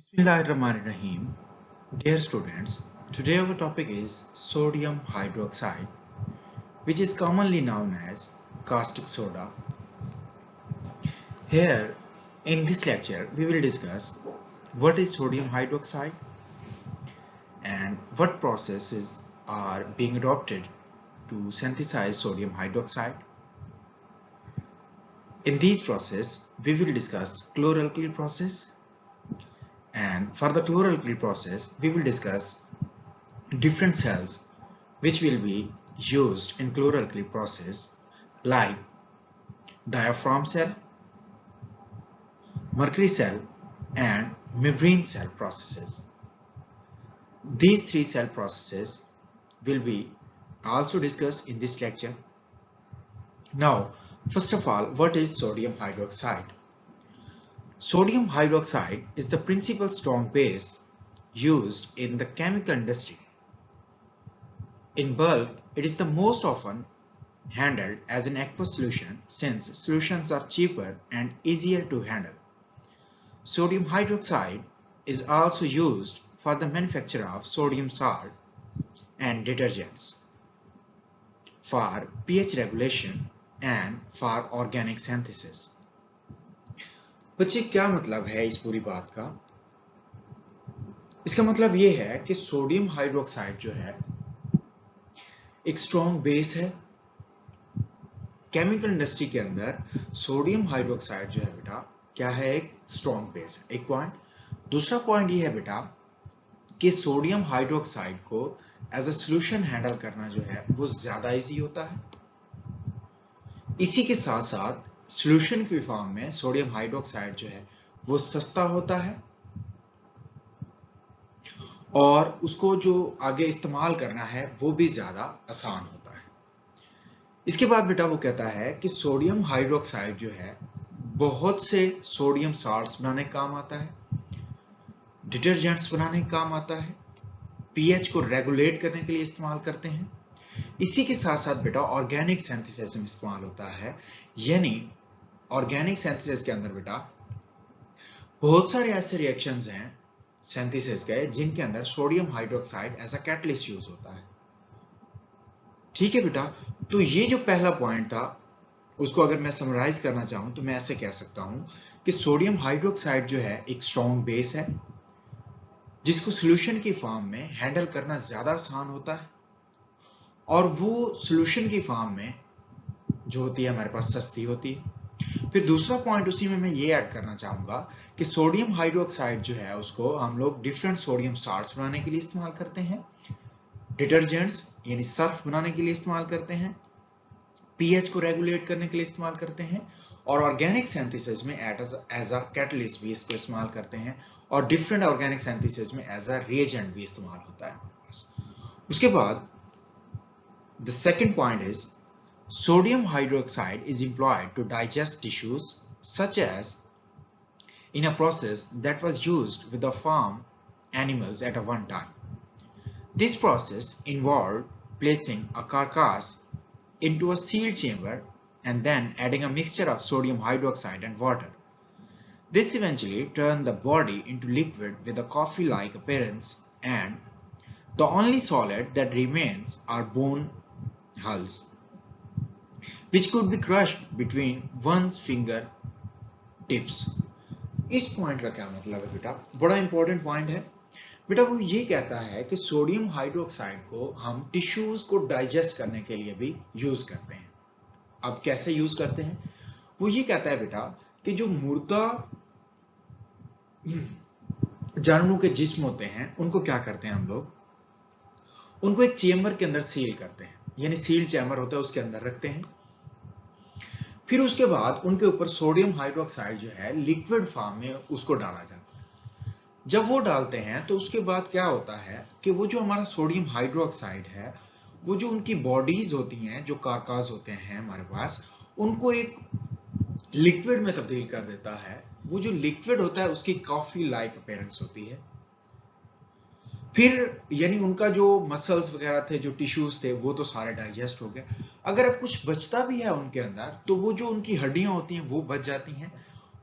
Bismillahirrahmanirrahim. Dear students, today our topic is sodium hydroxide, which is commonly known as caustic soda. Here, in this lecture, we will discuss what is sodium hydroxide and what processes are being adopted to synthesize sodium hydroxide. In this process, we will discuss chloralkyl process, and for the chloralkyl process, we will discuss different cells which will be used in chloralkyl process like diaphragm cell, mercury cell and membrane cell processes. These three cell processes will be also discussed in this lecture. Now, first of all, what is sodium hydroxide? Sodium hydroxide is the principal strong base used in the chemical industry. In bulk, it is the most often handled as an aqueous solution since solutions are cheaper and easier to handle. Sodium hydroxide is also used for the manufacture of sodium salt and detergents, for pH regulation and for organic synthesis. बच्चे क्या मतलब है इस पूरी बात का? इसका मतलब ये है कि सोडियम हाइड्रोक्साइड जो है एक स्ट्रॉन्ग बेस है। केमिकल इंडस्ट्री के अंदर सोडियम हाइड्रोक्साइड जो है बेटा क्या है, एक स्ट्रॉन्ग बेस है, एक पॉइंट। दूसरा पॉइंट ये है बेटा कि सोडियम हाइड्रोक्साइड को एज अ सॉल्यूशन हैंडल करना जो है वो ज्यादा इजी होता है। इसी के साथ साथ सॉल्यूशन की फॉर्म में सोडियम हाइड्रोक्साइड जो है वो सस्ता होता है और उसको जो आगे इस्तेमाल करना है वो भी ज्यादा आसान होता है। इसके बाद बेटा वो कहता है कि सोडियम हाइड्रोक्साइड जो है बहुत से सोडियम साल्ट्स बनाने का काम आता है, डिटर्जेंट्स बनाने का काम आता है, पीएच को रेगुलेट करने के लिए इस्तेमाल करते हैं। इसी के साथ साथ बेटा ऑर्गेनिक सिंथेसिस में इस्तेमाल होता है, यानी ऑर्गेनिक सिंथेसिस के अंदर बेटा बहुत सारे ऐसे रिएक्शंस हैं सिंथेसिस के जिनके अंदर sodium hydroxide as a catalyst use होता है। ठीक है बेटा, तो ये जो पहला पॉइंट था उसको अगर मैं समराइज करना चाहूं तो मैं ऐसे कह सकता हूं कि सोडियम हाइड्रोक्साइड जो है एक स्ट्रॉन्ग बेस है जिसको सॉल्यूशन की फॉर्म में हैंडल करना ज्यादा आसान होता है और वो सॉल्यूशन की फॉर्म में जो होती है हमारे पास सस्ती होती है। फिर दूसरा पॉइंट उसी में मैं ये ऐड करना चाहूंगा कि सोडियम हाइड्रोक्साइड जो है उसको हम लोग डिफरेंट सोडियम साल्ट्स बनाने के लिए इस्तेमाल करते हैं, डिटर्जेंट्स यानी सर्फ बनाने के लिए इस्तेमाल करते हैं, पीएच को रेगुलेट करने के लिए इस्तेमाल करते हैं और ऑर्गेनिक सिंथेसिस में एज अ कैटलिस्ट भी इसको इस्तेमाल करते हैं और डिफरेंट ऑर्गेनिक सिंथेसिस में एज अ रिएजेंट भी इस्तेमाल होता है। उसके बाद the second point is sodium hydroxide is employed to digest tissues such as in a process that was used with the farm animals at a one time. This process involved placing a carcass into a sealed chamber and then adding a mixture of sodium hydroxide and water. This eventually turned the body into liquid with a coffee-like appearance, and the only solid that remains are bone hulls, which could be crushed between one's finger tips. इस point का क्या मतलब है बेटा? बड़ा important point है बेटा। वो ये कहता है कि सोडियम हाइड्रोक्साइड को हम टिश्यूज को डाइजेस्ट करने के लिए भी यूज करते हैं। अब कैसे यूज करते हैं? वो ये कहता है बेटा कि जो मुर्दा जानवरों के जिस्म होते हैं उनको क्या करते हैं हम लोग, उनको एक चेम्बर के अंदर सील करते हैं, यानी सील चैम्बर होता है उसके अंदर रखते हैं। फिर उसके बाद उनके ऊपर सोडियम हाइड्रोक्साइड जो है लिक्विड फॉर्म में उसको डाला जाता है। जब वो डालते हैं तो उसके बाद क्या होता है कि वो जो हमारा सोडियम हाइड्रोक्साइड है वो जो उनकी बॉडीज होती हैं, जो कारकास होते हैं हमारे पास, उनको एक लिक्विड में तब्दील कर देता है। वो जो लिक्विड होता है उसकी कॉफी लाइक अपीयरेंस होती है। फिर यानी उनका जो मसल्स वगैरह थे, जो टिश्यूज थे, वो तो सारे डाइजेस्ट हो गए। अगर अब कुछ बचता भी है उनके अंदर तो वो जो उनकी हड्डियां होती हैं वो बच जाती हैं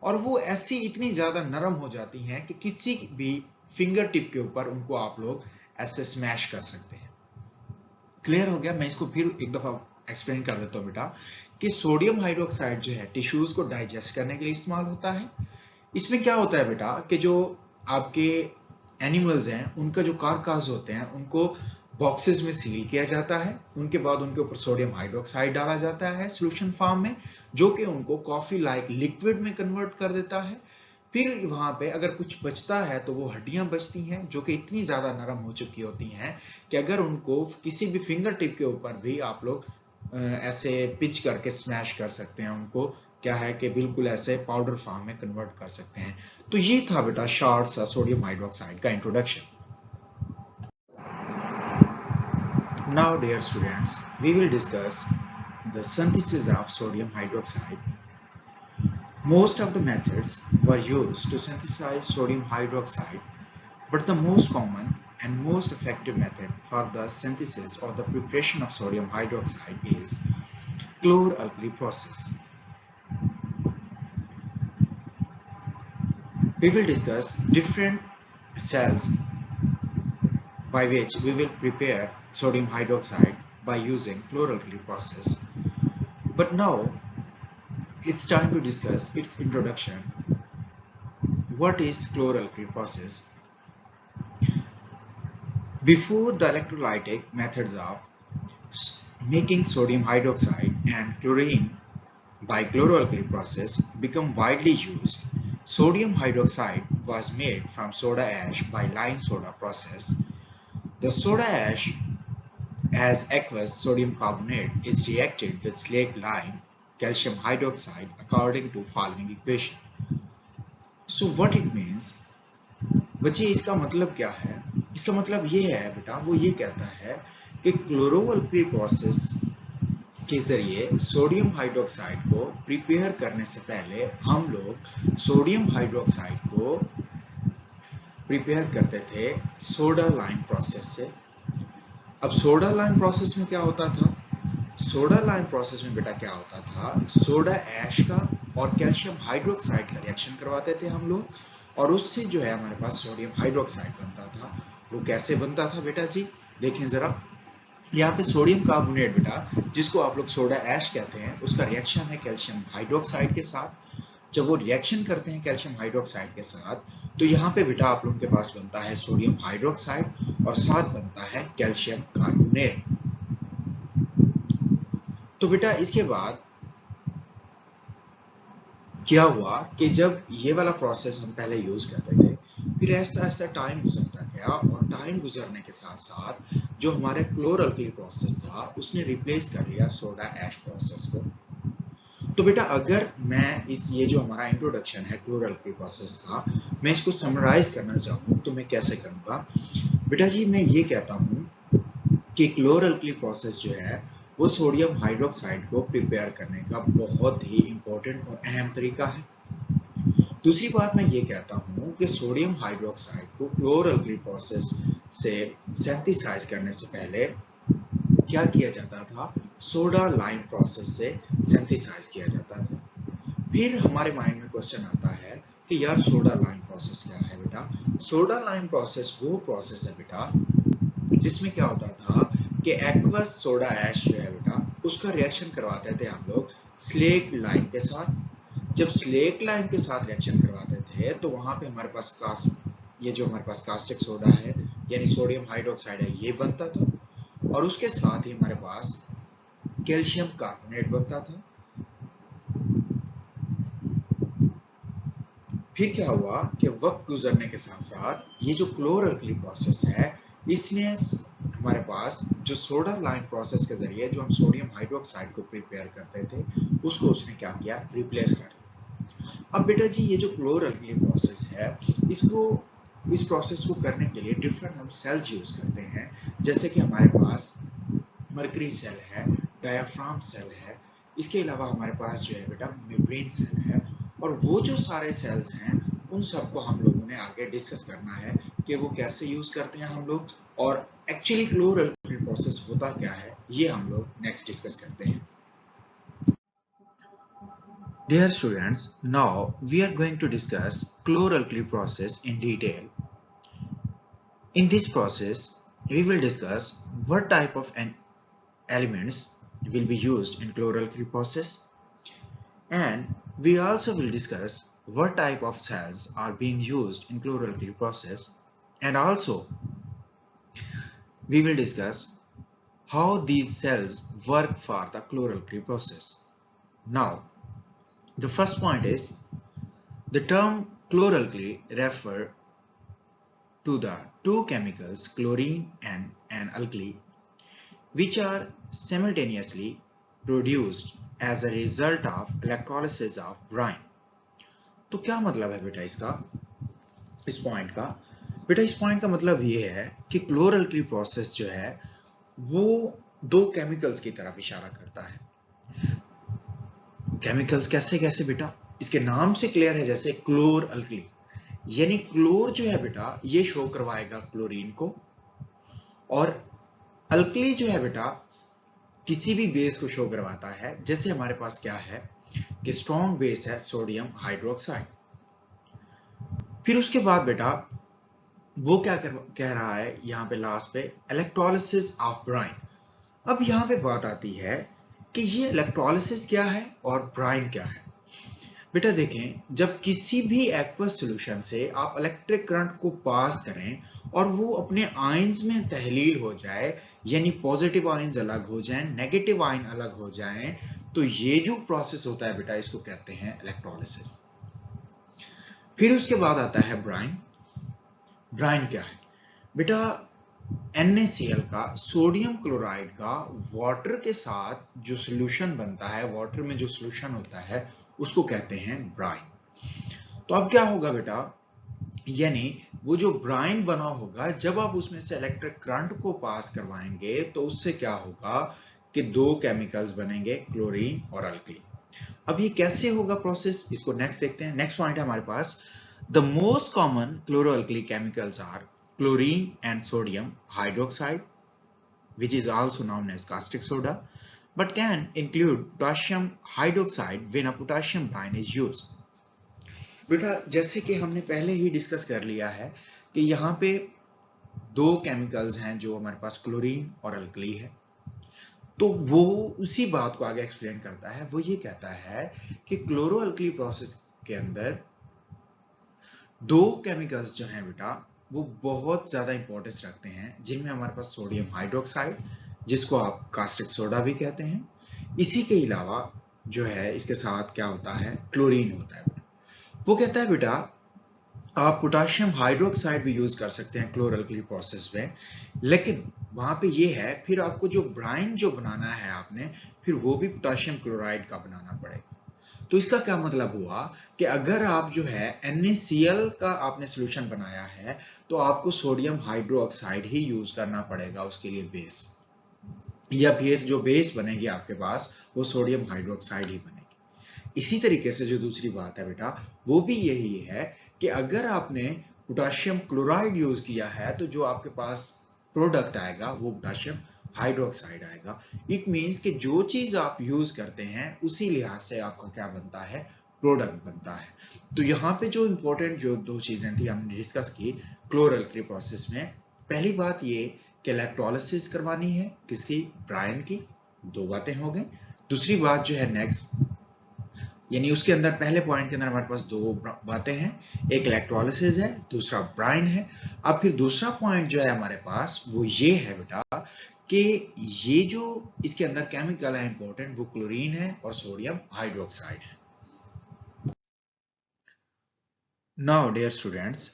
और वो ऐसी इतनी ज्यादा नरम हो जाती हैं कि किसी भी फिंगर टिप के ऊपर उनको आप लोग ऐसे स्मैश कर सकते हैं। क्लियर हो गया? मैं इसको फिर एक दफा एक्सप्लेन कर देता हूँ बेटा कि सोडियम हाइड्रोक्साइड जो है टिश्यूज को डाइजेस्ट करने के लिए इस्तेमाल होता है। इसमें क्या होता है बेटा कि जो आपके एनिमल्स हैं उनका जो कार्कास होते हैं उनको बॉक्सेस में सील किया जाता है, उनके बाद उनके ऊपर सोडियम हाइड्रोक्साइड डाला जाता है सॉल्यूशन फॉर्म में, जो कि उनको कॉफी लाइक लिक्विड में कन्वर्ट कर देता है। फिर वहां पे अगर कुछ बचता है तो वो हड्डियां बचती हैं जो कि इतनी ज्यादा नरम हो चुकी होती हैं कि अगर उनको किसी भी फिंगर टिप के ऊपर भी आप लोग ऐसे पिच करके स्मैश कर सकते हैं, उनको क्या है कि बिल्कुल ऐसे पाउडर फॉर्म में कन्वर्ट कर सकते हैं। तो ये था बेटा शॉर्ट सा सोडियम हाइड्रोक्साइड का introduction. Now dear students, we will discuss the synthesis of sodium hydroxide. Most of the methods were used to synthesize sodium hydroxide, but the most common and most effective method for the synthesis or the preparation of sodium hydroxide is chlor-alkali process. We will discuss different cells by which we will prepare sodium hydroxide by using chlor-alkali process. But now it's time to discuss its introduction. What is chlor-alkali process? Before the electrolytic methods of making sodium hydroxide and chlorine by chlor-alkali process become widely used, sodium hydroxide was made from soda ash by lime soda process. The soda ash as aqueous sodium carbonate is reacted with slaked lime calcium hydroxide according to following equation. So what it means? बच्चे इसका मतलब क्या है? इसका मतलब ये है बेटा, वो ये कहता है कि क्लोरो-अल्कली प्रोसेस के जरिए सोडियम हाइड्रोक्साइड को प्रिपेयर करने से पहले हम लोग सोडियम हाइड्रोक्साइड को प्रिपेयर करते थे सोडा लाइम प्रोसेस से। अब सोडा लाइम प्रोसेस में क्या होता था? सोडा लाइम प्रोसेस में बेटा क्या होता था, सोडा ऐश का और कैल्शियम हाइड्रोक्साइड का रिएक्शन करवाते थे हम लोग, और उससे जो है हमारे पास सोडियम हाइड्रोक्साइड बनता था। वो कैसे बनता था बेटा जी? देखें जरा, यहाँ पे सोडियम कार्बोनेट बेटा, जिसको आप लोग सोडा ऐश कहते हैं, उसका रिएक्शन है कैल्शियम हाइड्रोक्साइड के साथ। जब वो रिएक्शन करते हैं कैल्शियम हाइड्रोक्साइड के साथ, तो यहाँ पे बेटा आप लोगों के पास बनता है सोडियम हाइड्रोक्साइड और साथ बनता है कैल्शियम कार्बोनेट। तो बेटा इसके बाद क्या हुआ कि जब ये वाला प्रोसेस हम पहले यूज करते थे, फिर ऐसा ऐसा टाइम गुजरता गया, और टाइम गुजरने के साथ साथ जो हमारे क्लोर-अल्कली प्रोसेस था उसने रिप्लेस कर लिया सोडा ऐश प्रोसेस को। तो बेटा अगर मैं ये जो हमारा इंट्रोडक्शन है क्लोर-अल्कली प्रोसेस का, मैं इसको समराइज करना चाहूँ तो मैं कैसे करूँगा? बेटा जी मैं ये कहता हूँ कि क्लोर-अल्कली प्रोसेस जो है वो सोडियम हाइड्रोक्साइड को प्रिपेयर करने का बहुत ही इंपॉर्टेंट और अहम तरीका है। दूसरी बात मैं ये कहता हूँ कि सोडियम हाइड्रोक्साइड को क्लोर-अल्कली प्रोसेस से सिंथेसाइज करने से पहले क्या किया जाता था? सोडा लाइम प्रोसेस से सिंथेसाइज किया जाता था। फिर हमारे माइंड में क्वेश्चन आता है कि यार सोडा लाइम प्रोसेस क्या है बेटा? सोडा लाइम प्रोसेस वो प्रोसेस है बेटा जिसमें क्या होता था कि एक्वस सोडा ऐश जो है बेटा, उसका रिएक्शन करवाते थे हम लोग स्लेक्ड लाइम के साथ। जब स्लेक्ड लाइम के साथ रिएक्शन करवाते थे तो वहां पे हमारे पास ये जो हमारे पास कास्टिक सोडा है यानी सोडियम हाइड्रोक्साइड है, ये बनता था, और उसके साथ ही हमारे पास कैल्शियम कार्बोनेट बनता था। फिर क्या हुआ कि वक्त गुजरने के साथ साथ ये जो क्लोर-अल्कली प्रोसेस है, इसने हमारे पास जो सोडा लाइम प्रोसेस के जरिए जो हम सोडियम हाइड्रोक्साइड को प्रिपेयर करते थे, उसको उसने क्या किया? रिप्लेस कर दिया। अब बेटा जी ये जो क्लोर-अल्कली प्रोसेस है, इस प्रोसेस को करने के लिए डिफरेंट हम सेल्स यूज करते हैं, जैसे कि हमारे पास मर्करी सेल है, डायाफ्राम सेल है, इसके अलावा हमारे पास जो है बेटा मेम्ब्रेन सेल है, और वो जो सारे सेल्स हैं उन सबको हम लोगों ने आगे डिस्कस करना है कि वो कैसे यूज करते हैं हम लोग, और एक्चुअली क्लोर-अल्कली प्रोसेस होता क्या है, ये हम लोग नेक्स्ट डिस्कस करते हैं। Dear students, now we are going to discuss chloralkali process in detail. In this process, we will discuss what type of elements will be used in chloralkali process, and we also will discuss what type of cells are being used in chloralkali process, and also we will discuss how these cells work for the chloralkali process. Now, the first point is the term chloralkali refer to the two chemicals chlorine and an alkali which are simultaneously produced as a result of electrolysis of brine. तो क्या मतलब है बेटा इसका, इस point का? बेटा इस पॉइंट का मतलब ये है कि क्लोरल्कली प्रोसेस जो है वो दो केमिकल्स की तरफ इशारा करता है। केमिकल्स कैसे कैसे बेटा? इसके नाम से क्लियर है, जैसे क्लोर अल्कली, यानी क्लोर जो है बेटा ये शो करवाएगा क्लोरीन को, और अल्कली जो है बेटा किसी भी बेस को शो करवाता है। जैसे हमारे पास क्या है कि स्ट्रॉन्ग बेस है सोडियम हाइड्रोक्साइड। फिर उसके बाद बेटा वो क्या कह रहा है यहाँ पे लास्ट पे, इलेक्ट्रोलिसिस ऑफ ब्राइन। अब यहाँ पे बात आती है कि ये इलेक्ट्रोलिसिस क्या है और ब्राइन क्या है। बेटा देखें, जब किसी भी एक्वस सॉल्यूशन से आप इलेक्ट्रिक करंट को पास करें और वो अपने आयंस में तहलील हो जाए, यानी पॉजिटिव आयंस अलग हो जाएं, नेगेटिव आयन अलग हो जाएं, तो ये जो प्रोसेस होता है बेटा इसको कहते हैं इलेक्ट्रोलिसिस। फिर उसके बाद आता है ब्राइन। ब्राइन क्या है बेटा? NaCl का, सोडियम क्लोराइड का वाटर के साथ जो सॉल्यूशन बनता है, वाटर में जो सॉल्यूशन होता है उसको कहते हैं ब्राइन। तो अब क्या होगा बेटा, यानी वो जो ब्राइन बना होगा, जब आप उसमें से इलेक्ट्रिक करंट को पास करवाएंगे तो उससे क्या होगा कि दो केमिकल्स बनेंगे, क्लोरीन और अल्कली। अब ये कैसे होगा प्रोसेस, इसको नेक्स्ट देखते हैं। नेक्स्ट पॉइंट है हमारे पास, the most common chloralkali chemicals are chlorine and sodium hydroxide, which is also known as caustic soda, but can include potassium hydroxide when a potassium brine is used. बेटा जैसे कि हमने पहले ही डिस्कस कर लिया है कि यहाँ पे दो केमिकल्स हैं जो हमारे पास क्लोरीन और अल्कली है, तो वो उसी बात को आगे एक्सप्लेन करता है। वो ये कहता है कि क्लोरो अल्कली प्रोसेस के अंदर दो केमिकल्स जो हैं बेटा वो बहुत ज्यादा इंपॉर्टेंस रखते हैं, जिनमें हमारे पास सोडियम हाइड्रोक्साइड, जिसको आप कास्टिक सोडा भी कहते हैं, इसी के अलावा जो है इसके साथ क्या होता है, क्लोरीन होता है। वो कहता है बेटा आप पोटाशियम हाइड्रोक्साइड भी यूज कर सकते हैं क्लोरल्कली प्रोसेस में, लेकिन वहां पे ये है फिर आपको जो ब्राइन जो बनाना है आपने, फिर वो भी पोटाशियम क्लोराइड का बनाना पड़ेगा। तो इसका क्या मतलब हुआ कि अगर आप जो है NaCl का आपने सॉल्यूशन बनाया है तो आपको सोडियम हाइड्रोक्साइड ही यूज करना पड़ेगा उसके लिए बेस, या फिर जो बेस बनेगी आपके पास वो सोडियम हाइड्रोक्साइड ही बनेगी। इसी तरीके से जो दूसरी बात है बेटा वो भी यही है कि अगर आपने पोटाशियम क्लोराइड यूज किया है तो जो आपके पास प्रोडक्ट आएगा वो पोटाशियम हाइड्रोक्साइड आएगा। इट मींस कि जो चीज आप यूज करते हैं उसी लिहाज से आपका क्या बनता है, प्रोडक्ट बनता है। तो यहाँ पे जो इंपॉर्टेंट जो दो चीजें थी हमने डिस्कस की क्लोरल्कली प्रोसेस में, पहली बात ये कि इलेक्ट्रोलिसिस करवानी है किसकी, ब्राइन की, दो बातें हो गई। दूसरी बात जो है नेक्स्ट, यानी उसके अंदर पहले पॉइंट के अंदर हमारे पास दो बातें हैं, एक इलेक्ट्रोलिसिस है, दूसरा ब्राइन है। अब फिर दूसरा पॉइंट जो है हमारे पास वो ये है बेटा कि ये जो इसके अंदर केमिकल है इंपॉर्टेंट, वो क्लोरीन है और सोडियम हाइड्रोक्साइड है। Now dear students,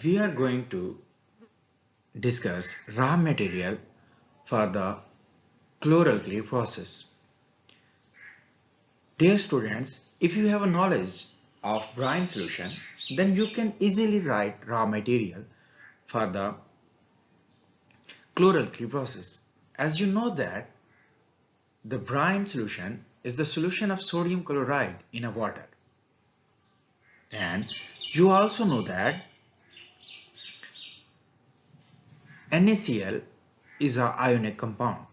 we are going to discuss raw material for the chloralkali process. Dear students, if you have a knowledge of brine solution, then you can easily write raw material for the chloralkali process. As you know that the brine solution is the solution of sodium chloride in a water. And you also know that NaCl is an ionic compound.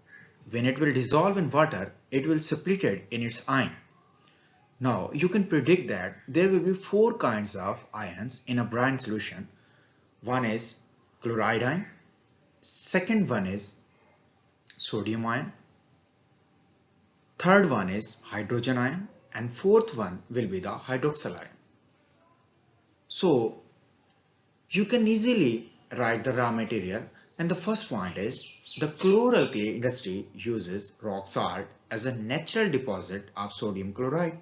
When it will dissolve in water, it will split it in its ion. Now you can predict that there will be four kinds of ions in a brine solution. One is chloride ion, second one is sodium ion, third one is hydrogen ion, and fourth one will be the hydroxyl ion. So you can easily write the raw material, and the first point is the chloralkali industry uses rock salt as a natural deposit of sodium chloride.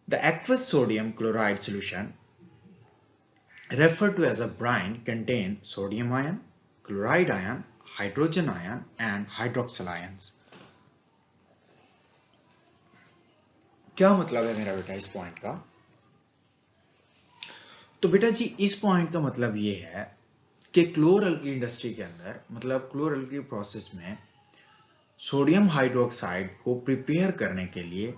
The aqueous sodium chloride solution, referred to as a brine, contains sodium ion, chloride ion, hydrogen ion and hydroxyl ions. क्या मतलब है मेरा बेटा इस point का? तो बेटा जी इस पॉइंट का मतलब ये है कि क्लोरअल्कली इंडस्ट्री के अंदर, मतलब क्लोरअल्कली प्रोसेस में सोडियम हाइड्रोक्साइड को प्रिपेयर करने के लिए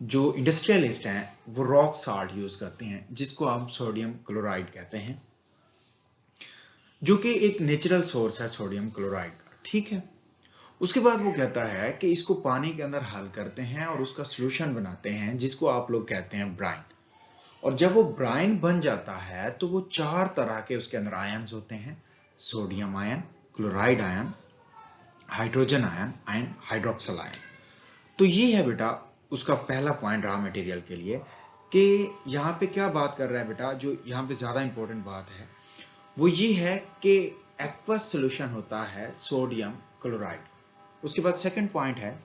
जो इंडस्ट्रियलिस्ट हैं वो रॉक साल्ट यूज करते हैं, जिसको हम सोडियम क्लोराइड कहते हैं, जो कि एक नेचुरल सोर्स है सोडियम क्लोराइड का। ठीक है, उसके बाद वो कहता है कि इसको पानी के अंदर हल करते हैं और उसका सोल्यूशन बनाते हैं, जिसको आप लोग कहते हैं ब्राइन। और जब वो ब्राइन बन जाता है तो वो चार तरह के उसके अंदर आयन्स होते हैं, sodium ion, chloride ion, hydrogen ion and hydroxyl ion. तो ये है बेटा उसका पहला पॉइंट रॉ मटेरियल के लिए, कि यहाँ पे क्या बात कर रहा है बेटा, जो यहाँ पे ज्यादा इंपॉर्टेंट बात है वो ये है कि एक्वस सॉल्यूशन होता है सोडियम क्लोराइड। उसके बाद सेकंड पॉइंट है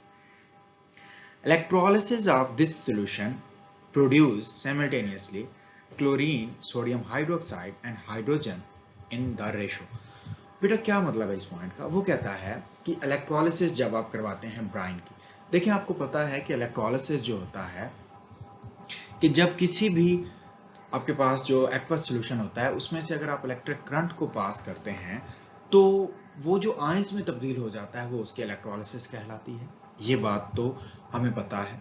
electrolysis of this solution produce simultaneously chlorine, sodium hydroxide and hydrogen in the ratio. बेटा क्या मतलब है इस पॉइंट का? वो कहता है कि इलेक्ट्रोलिसिस जब आप करवाते हैं ब्राइन की, देखिए आपको पता है कि इलेक्ट्रोलिसिस जो होता है कि जब किसी भी आपके पास जो एक्वस सॉल्यूशन होता है उसमें से अगर आप इलेक्ट्रिक करंट को पास करते हैं तो वो जो आयंस में तब्दील हो जाता है वो उसकी इलेक्ट्रोलिसिस कहलाती है। ये बात तो हमें पता है।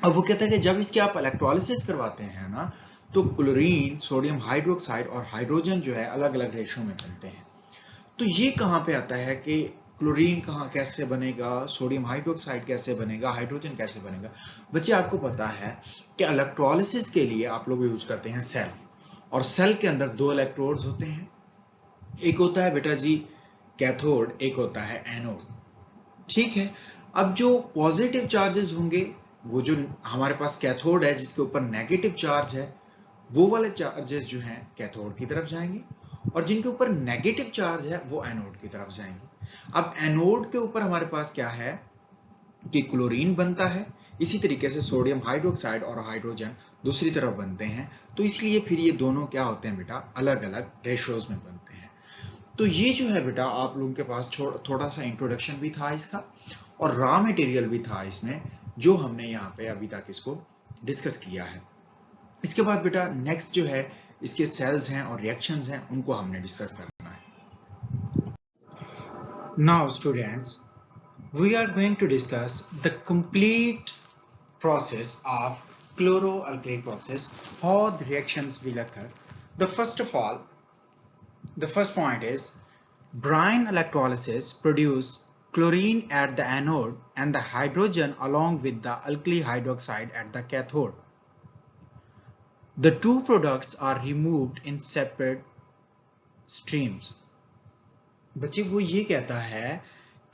अब वो कहता है कि जब इसकी आप इलेक्ट्रोलिसिस करवाते हैं ना, तो क्लोरीन, सोडियम हाइड्रोक्साइड और हाइड्रोजन जो है अलग अलग रेशो में बनते हैं। तो ये कहाँ पे आता है कि क्लोरीन कहाँ कैसे बनेगा, सोडियम हाइड्रोक्साइड कैसे बनेगा, हाइड्रोजन कैसे बनेगा? बच्चे आपको पता है कि इलेक्ट्रोलिसिस के लिए आप लोग यूज करते हैं सेल, और सेल के अंदर दो इलेक्ट्रोड्स होते हैं, एक होता है बेटा जी कैथोड, एक होता है एनोड। ठीक है, अब जो पॉजिटिव चार्जेस होंगे वो जो हमारे पास कैथोड है जिसके ऊपर नेगेटिव चार्ज है, वो वाले चार्जेस जो हैं कैथोड की तरफ जाएंगे, और जिनके ऊपर नेगेटिव चार्ज है वो एनोड की तरफ जाएंगे। अब एनोड के ऊपर हमारे पास क्या है कि क्लोरीन बनता है, इसी तरीके से सोडियम हाइड्रोक्साइड और हाइड्रोजन दूसरी तरफ बनते हैं। तो इसलिए फिर ये दोनों क्या होते हैं बेटा, अलग अलग रेशोज में बनते हैं। तो ये जो है बेटा आप लोगों के पास थोड़ा सा इंट्रोडक्शन भी था इसका, और रॉ मटेरियल भी था इसमें, जो हमने यहाँ पे अभी तक इसको डिस्कस किया है। इसके बाद बेटा नेक्स्ट जो है इसके सेल्स हैं और रिएक्शंस हैं, उनको हमने डिस्कस करना है। Now students, we are going to discuss the complete process of chloroalkali process, how the reactions will occur. The first point is brine electrolysis produce chlorine at the anode and the hydrogen along with the alkali hydroxide at the cathode. The two products are removed in separate streams. बच्चे वो ये कहता है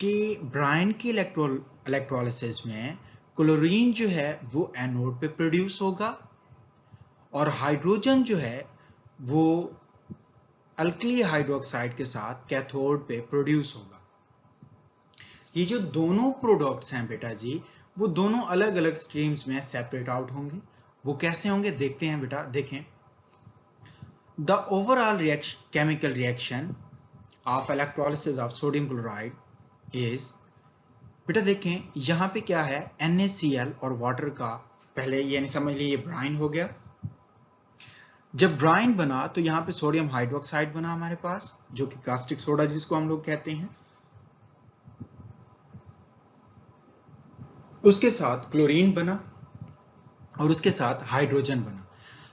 कि Bryan की electrolysis में chlorine जो है वो एनोड पे प्रोड्यूस होगा और हाइड्रोजन जो है वो अल्कली हाइड्रोक्साइड के साथ कैथोड पे प्रोड्यूस होगा। ये जो दोनों प्रोडक्ट्स हैं बेटा जी, वो दोनों अलग अलग स्ट्रीम्स में सेपरेट आउट होंगे। वो कैसे होंगे देखते हैं बेटा, देखें। The overall chemical reaction of electrolysis of sodium chloride is, बेटा देखें यहां पे क्या है, NaCl और वाटर का, पहले यानी समझ लीजिए ब्राइन हो गया। जब ब्राइन बना तो यहां पे सोडियम हाइड्रोक्साइड बना हमारे पास, जो कि कास्टिक सोडा जिसको हम लोग कहते हैं। उसके साथ क्लोरीन बना और उसके साथ हाइड्रोजन बना।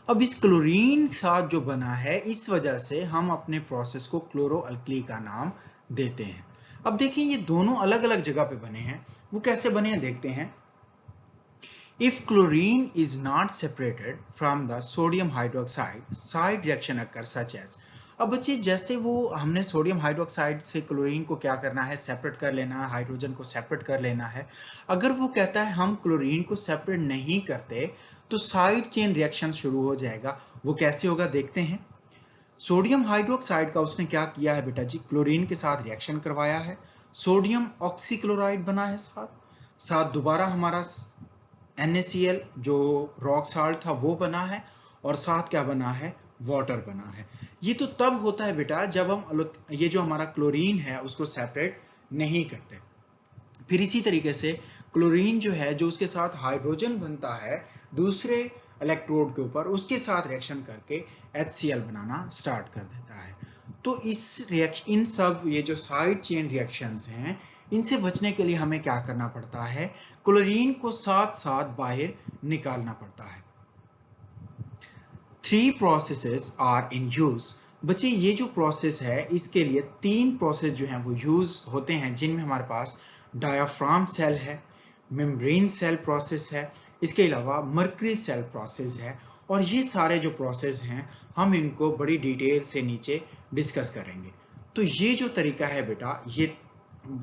अब इस क्लोरीन साथ जो बना है, इस वजह से हम अपने प्रोसेस को क्लोरोअल्कली का नाम देते हैं। अब देखिए ये दोनों अलग अलग जगह पे बने हैं, वो कैसे बने हैं देखते हैं। If chlorine is not separated from the sodium hydroxide, side reaction occurs such as। अब बच्चे जैसे वो हमने सोडियम हाइड्रोक्साइड से क्लोरीन को क्या करना है, सेपरेट कर लेना है, हाइड्रोजन को सेपरेट कर लेना है। अगर वो कहता है हम क्लोरीन को सेपरेट नहीं करते तो साइड चेन रिएक्शन शुरू हो जाएगा। वो कैसे होगा देखते हैं। सोडियम हाइड्रोक्साइड का उसने क्या किया है बेटा जी, क्लोरीन के साथ रिएक्शन करवाया है, सोडियम ऑक्सीक्लोराइड बना है, साथ दोबारा हमारा NaCl जो रॉक साल्ट था वो बना है, और साथ क्या बना है, वाटर बना है। ये तो तब होता है बेटा जब हम ये जो हमारा क्लोरीन है उसको सेपरेट नहीं करते। फिर इसी तरीके से क्लोरीन जो है, जो उसके साथ हाइड्रोजन बनता है दूसरे इलेक्ट्रोड के ऊपर, उसके साथ रिएक्शन करके HCl बनाना स्टार्ट कर देता है। तो इन सब ये जो साइड चेन रिएक्शंस हैं, इनसे बचने के लिए हमें क्या करना पड़ता है, क्लोरीन को साथ साथ बाहर निकालना पड़ता है। 3 processes are in use। बच्चे ये जो प्रोसेस है इसके लिए 3 प्रोसेस जो हैं वो यूज होते हैं, जिनमें हमारे पास डायाफ्राम सेल है, मेम्ब्रेन सेल प्रोसेस है, इसके अलावा मर्करी सेल प्रोसेस है। और ये सारे जो प्रोसेस हैं हम इनको बड़ी डिटेल से नीचे डिस्कस करेंगे। तो ये जो तरीका है बेटा, ये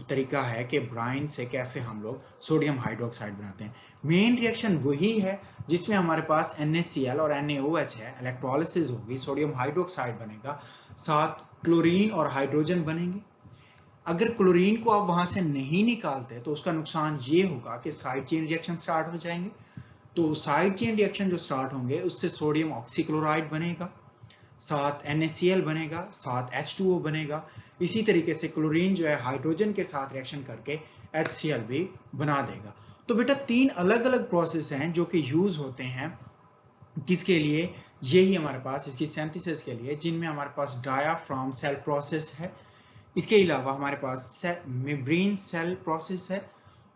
तरीका है कि ब्राइन से कैसे हम लोग सोडियम हाइड्रोक्साइड बनाते हैं। मेन रिएक्शन वही है जिसमें हमारे पास NaCl और NaOH है, इलेक्ट्रोलिसिस होगी, सोडियम हाइड्रोक्साइड बनेगा, साथ क्लोरीन और हाइड्रोजन बनेंगे। अगर क्लोरीन को आप वहां से नहीं निकालते तो उसका नुकसान ये होगा कि साइड चेन रिएक्शन स्टार्ट हो जाएंगे। तो साइड चेन रिएक्शन जो स्टार्ट होंगे उससे सोडियम ऑक्सीक्लोराइड बनेगा, साथ NaCl बनेगा, साथ H2O बनेगा। इसी तरीके से क्लोरीन जो है हाइड्रोजन के साथ रिएक्शन करके HCl भी बना देगा। तो बेटा 3 अलग अलग प्रोसेस हैं जो कि यूज होते हैं किसके लिए, यही हमारे पास इसकी सिंथेसिस के लिए, जिनमें हमारे पास डायाफ्राम सेल प्रोसेस है, इसके अलावा हमारे पास मेम्ब्रेन सेल प्रोसेस है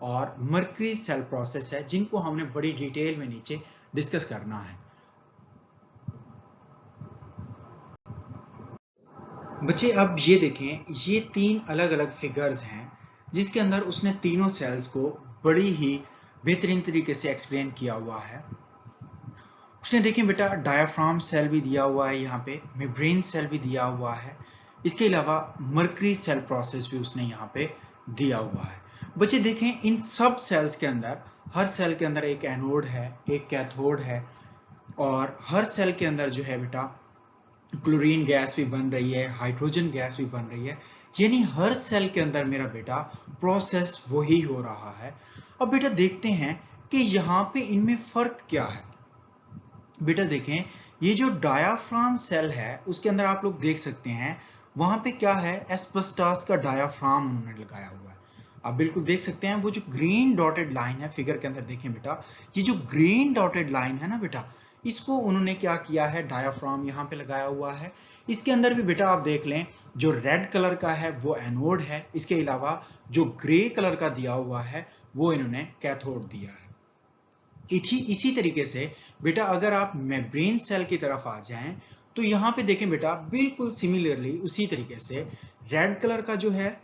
और मर्करी सेल प्रोसेस है, जिनको हमने बड़ी डिटेल में नीचे डिस्कस करना है। बच्चे अब ये देखें, ये 3 अलग अलग फिगर्स हैं जिसके अंदर उसने तीनों सेल्स को बड़ी ही बेहतरीन तरीके से एक्सप्लेन किया हुआ है। उसने देखें बेटा डायाफ्राम सेल भी दिया हुआ है, यहाँ पे मेम्ब्रेन सेल भी दिया हुआ है, इसके अलावा मर्करी सेल प्रोसेस भी उसने यहाँ पे दिया हुआ है। बच्चे देखें इन सब सेल्स के अंदर, हर सेल के अंदर एक एनोड है, एक कैथोड है, और हर सेल के अंदर जो है बेटा क्लोरीन गैस भी बन रही है, हाइड्रोजन गैस भी बन रही है, यानी हर सेल के अंदर मेरा बेटा प्रोसेस वही हो रहा है। अब बेटा देखते हैं कि यहाँ पे इनमें फर्क क्या है। बेटा देखें, ये जो डायाफ्राम सेल है उसके अंदर आप लोग देख सकते हैं वहां पे क्या है, एस्बेस्टॉस का डायाफ्राम उन्होंने लगाया हुआ है। आप बिल्कुल देख सकते हैं वो जो ग्रीन डॉटेड लाइन है फिगर के अंदर, देखें बेटा ये जो ग्रीन डॉटेड लाइन है ना बेटा, इसको उन्होंने क्या किया है, डायाफ्राम यहाँ पे लगाया हुआ है। इसके अंदर भी बेटा आप देख लें, जो रेड कलर का है वो एनोड है, इसके अलावा जो ग्रे कलर का दिया हुआ है वो इन्होंने कैथोड दिया है। इसी तरीके से बेटा अगर आप मेम्ब्रेन सेल की तरफ आ जाएं तो यहाँ पे देखें बेटा बिल्कुल सिमिलरली उसी तरीके से रेड कलर का जो है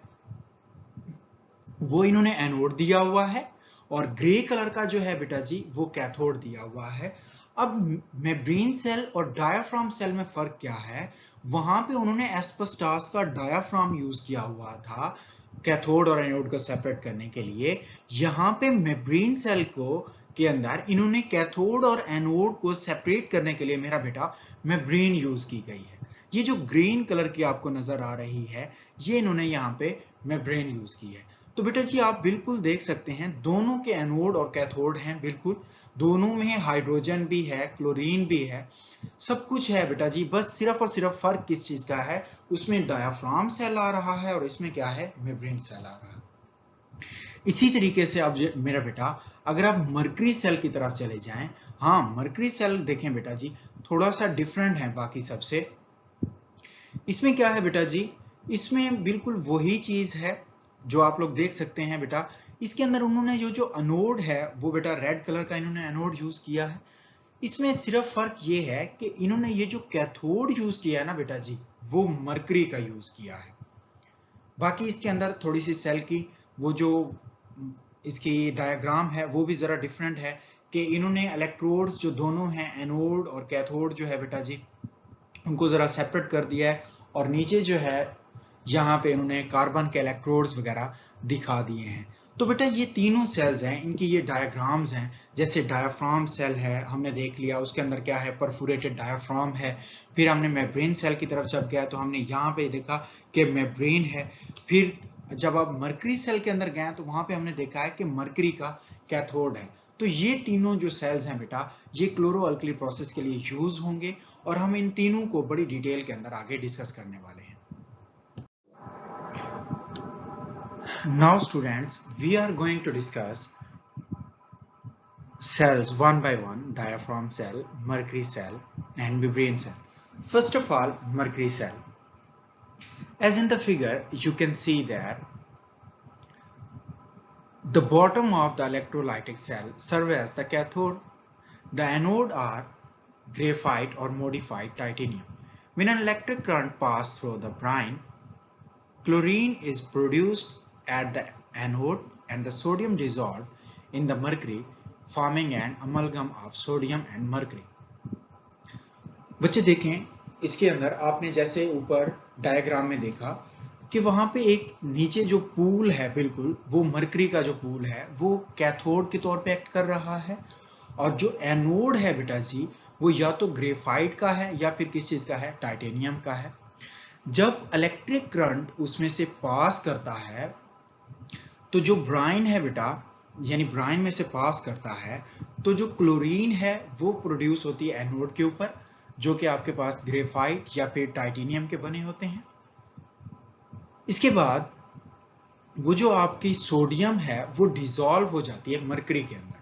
वो इन्होंने एनोड दिया हुआ है, और ग्रे कलर का जो है बेटा जी वो कैथोड दिया हुआ है। अब मेम्ब्रेन सेल और डायाफ्राम सेल में फर्क क्या है, वहां पे उन्होंने एस्बेस्टॉस का डायाफ्राम यूज किया हुआ था कैथोड और एनोड को सेपरेट करने के लिए। यहाँ पे मेम्ब्रेन सेल को के अंदर इन्होंने कैथोड और एनोड को सेपरेट करने के लिए मेरा बेटा मेम्ब्रेन यूज की गई है। ये जो ग्रीन कलर की आपको नजर आ रही है ये इन्होंने यहाँ पे मेम्ब्रेन यूज की है। तो बेटा जी आप बिल्कुल देख सकते हैं दोनों के एनोड और कैथोड हैं, बिल्कुल दोनों में हाइड्रोजन भी है, क्लोरीन भी है, सब कुछ है बेटा जी। बस सिर्फ और सिर्फ फर्क किस चीज का है, उसमें डायाफ्राम सेल आ रहा है और इसमें क्या है, मेम्ब्रेन सेल आ रहा है। इसी तरीके से अब मेरा बेटा अगर आप मर्करी सेल की तरफ चले जाएं, हाँ मर्करी सेल देखें बेटा जी थोड़ा सा डिफरेंट है बाकी सबसे। इसमें क्या है बेटा जी, इसमें बिल्कुल वही चीज है जो आप लोग देख सकते हैं बेटा। इसके अंदर उन्होंने जो अनोड है वो बेटा रेड कलर का इन्होंने अनोड यूज किया है। इसमें सिर्फ फर्क ये है कि इन्होंने ये जो कैथोड यूज किया है ना बेटा जी वो मरकरी का यूज किया है। बाकी इसके अंदर थोड़ी सी सेल की वो जो इसकी डायग्राम है वो भी जरा डिफरेंट है कि इन्होंने इलेक्ट्रोड्स जो दोनों हैं, एनोड और कैथोड जो है बेटा जी, उनको जरा सेपरेट कर दिया है, और नीचे जो है यहाँ पे इन्होंने कार्बन के इलेक्ट्रोड्स वगैरह दिखा दिए हैं। तो बेटा ये तीनों सेल्स हैं, इनकी ये डायग्राम्स हैं। जैसे डायाफ्राम सेल है, हमने देख लिया, उसके अंदर क्या है, परफोरेटेड डायाफ्राम है। फिर हमने मेम्ब्रेन सेल की तरफ जब गया तो हमने यहाँ पे देखा कि मेम्ब्रेन है। फिर जब आप मरकरी सेल के अंदर गए तो वहां पे हमने देखा है कि मरकरी का कैथोड है। तो ये तीनों जो सेल्स हैं बेटा, ये क्लोरो अल्कली प्रोसेस के लिए यूज होंगे, और हम इन तीनों को बड़ी डिटेल के अंदर आगे डिस्कस करने वाले हैं। Now students, we are going to discuss cells one by one: diaphragm cell, mercury cell and membrane cell. First of all, mercury cell. As in the figure, you can see that the bottom of the electrolytic cell serves as the cathode. The anode are graphite or modified titanium. When an electric current passes through the brine, chlorine is produced at the anode and the sodium dissolved in the mercury, forming an amalgam of sodium and mercury. बच्चे देखें, इसके अंदर आपने जैसे ऊपर diagram में देखा कि वहां पे एक नीचे जो पूल है, बिल्कुल वो मरकरी का जो पूल है वो कैथोड के तौर पे एक्ट कर रहा है, और जो एनोड है बेटा जी वो या तो ग्रेफाइट का है या फिर किस चीज का है, टाइटेनियम का है। जब इलेक्ट्रिक करंट उसमें से पास करता है तो जो ब्राइन है बेटा, यानी ब्राइन में से पास करता है, तो जो क्लोरीन है वो प्रोड्यूस होती है एनोड के ऊपर, जो कि आपके पास ग्रेफाइट या फिर टाइटेनियम के बने होते हैं। इसके बाद वो जो आपकी सोडियम है वो डिसॉल्व हो जाती है मरकरी के अंदर,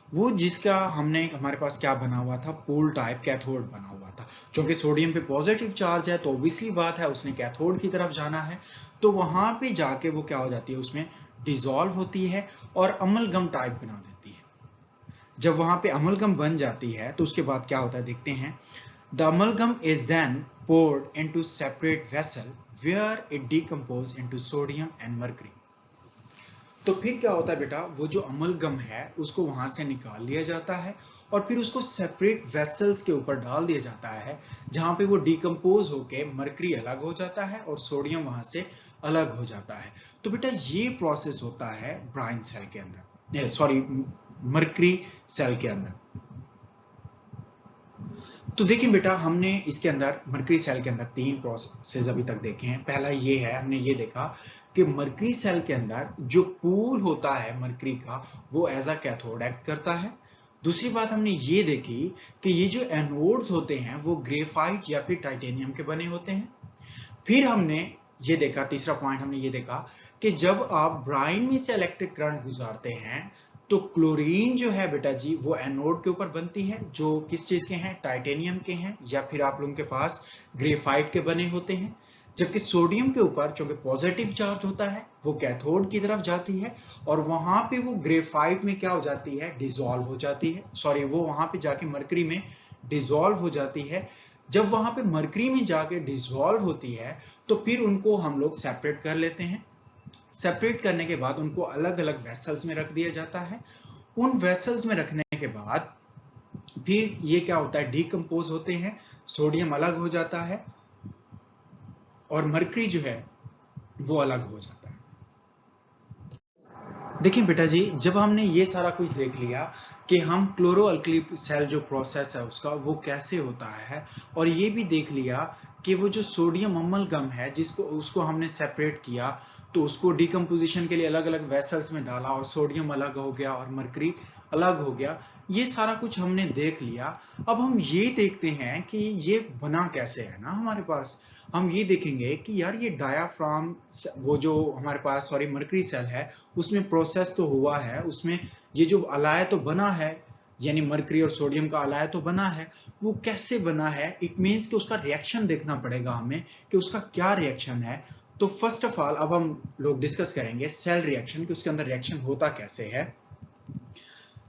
वो जिसका हमारे पास क्या बना हुआ था, पूल टाइप कैथोड बना हुआ था। क्योंकि सोडियम पे पॉजिटिव चार्ज है तो ऑब्वियसली बात है उसने कैथोड की तरफ जाना है, तो वहां पे जाके वो क्या हो जाती है, उसमें डिसॉल्व होती है और अमलगम टाइप बना देती है। जब वहां पे अमलगम बन जाती है तो उसके बाद क्या होता है देखते हैं। The amalgam is then poured into separate vessel where it decomposes into sodium and mercury. तो फिर क्या होता है बेटा, वो जो अमलगम है उसको वहां से निकाल लिया जाता है और फिर उसको सेपरेट वेसल्स के ऊपर डाल दिया जाता है, जहां पे वो डिकम्पोज होके मरकरी अलग हो जाता है और सोडियम वहां से अलग हो जाता है। तो बेटा ये प्रोसेस होता है ब्राइन सेल के अंदर, सॉरी मरकरी सेल के अंदर। तो देखिए बेटा, हमने इसके अंदर मरकरी सेल के अंदर 3 प्रोसेस अभी तक देखे हैं। पहला ये है, हमने ये देखा कि मरकरी सेल के अंदर जो पूल होता है मरकरी का वो एज अ कैथोड एक्ट करता है। दूसरी बात हमने ये देखी कि ये जो एनोड्स होते हैं वो ग्रेफाइट या फिर टाइटेनियम के बने होते हैं। फिर हमने ये देखा, तीसरा पॉइंट हमने ये देखा कि जब आप ब्राइन में से इलेक्ट्रिक करंट गुजारते हैं तो क्लोरीन जो है बेटा जी वो एनोड के ऊपर बनती है, जो किस चीज के हैं, टाइटेनियम के हैं, या फिर आप लोगों के पास ग्रेफाइट के बने होते हैं। जबकि सोडियम के ऊपर चूंकि पॉजिटिव चार्ज होता है वो कैथोड की तरफ जाती है और वहां पे वो ग्रेफाइट में क्या हो जाती है, डिसॉल्व हो जाती है, सॉरी वो वहां पे जाके मरकरी में डिसॉल्व हो जाती है। जब वहां पे मरकरी में जाके डिसॉल्व होती है तो फिर उनको हम लोग सेपरेट कर लेते हैं। सेपरेट करने के बाद उनको अलग अलग वेसल्स में रख दिया जाता है। उन वेसल्स में रखने के बाद फिर ये क्या होता है, डिकम्पोज होते हैं, सोडियम अलग हो जाता है और मरकरी जो है वो अलग हो जाता है। देखिए बेटा जी, जब हमने ये सारा कुछ देख लिया कि हम क्लोरो अल्कली सेल जो प्रोसेस है उसका वो कैसे होता है, और ये भी देख लिया कि वो जो सोडियम अमलगम है जिसको उसको हमने सेपरेट किया, तो उसको डिकम्पोजिशन के लिए अलग अलग वेसल्स में डाला और सोडियम अलग हो गया और मरकरी अलग हो गया, ये सारा कुछ हमने देख लिया। अब हम ये देखते हैं कि ये बना कैसे है ना हमारे पास। हम ये देखेंगे कि यार ये डायाफ्राम, वो जो हमारे पास सॉरी मरकरी सेल है उसमें प्रोसेस तो हुआ है, उसमें ये जो अलाय तो बना है, यानी मरकरी और सोडियम का अलाय तो बना है, वो कैसे बना है, इट मींस कि उसका रिएक्शन देखना पड़ेगा हमें कि उसका क्या रिएक्शन है। तो फर्स्ट ऑफ ऑल अब हम लोग डिस्कस करेंगे सेल रिएक्शन कि उसके अंदर रिएक्शन होता कैसे है।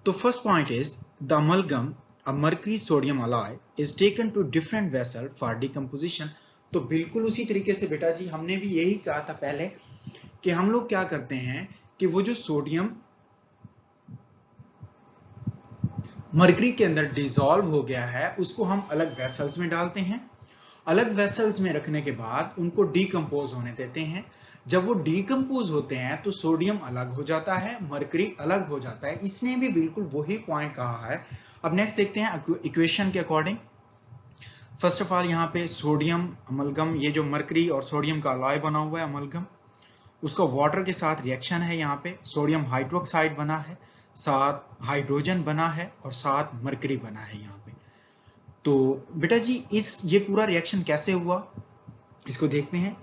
तो first point is the amalgam a mercury sodium alloy is taken to different vessel for decomposition। तो बिल्कुल उसी तरीके से बेटा जी हमने भी यही कहा था पहले कि हम लोग क्या करते हैं कि वो जो सोडियम मरकरी के अंदर डिसॉल्व हो गया है उसको हम अलग वेसल्स में डालते हैं। अलग वेसल्स में रखने के बाद उनको डीकंपोज होने देते हैं। जब वो डीकंपोज होते हैं तो सोडियम अलग हो जाता है, मरकरी अलग हो जाता है। इसने भी बिल्कुल वही पॉइंट कहा है। अब नेक्स्ट देखते हैं इक्वेशन के अकॉर्डिंग। फर्स्ट ऑफ ऑल यहाँ पे सोडियम अमलगम, ये जो मरकरी और सोडियम का अलॉय बना हुआ है अमलगम, उसका वाटर के साथ रिएक्शन है। यहाँ पे सोडियम हाइड्रोक्साइड बना है, साथ हाइड्रोजन बना है और साथ मरकरी बना है यहाँ पे। तो बेटा जी ये पूरा रिएक्शन कैसे हुआ इसको देखते हैं।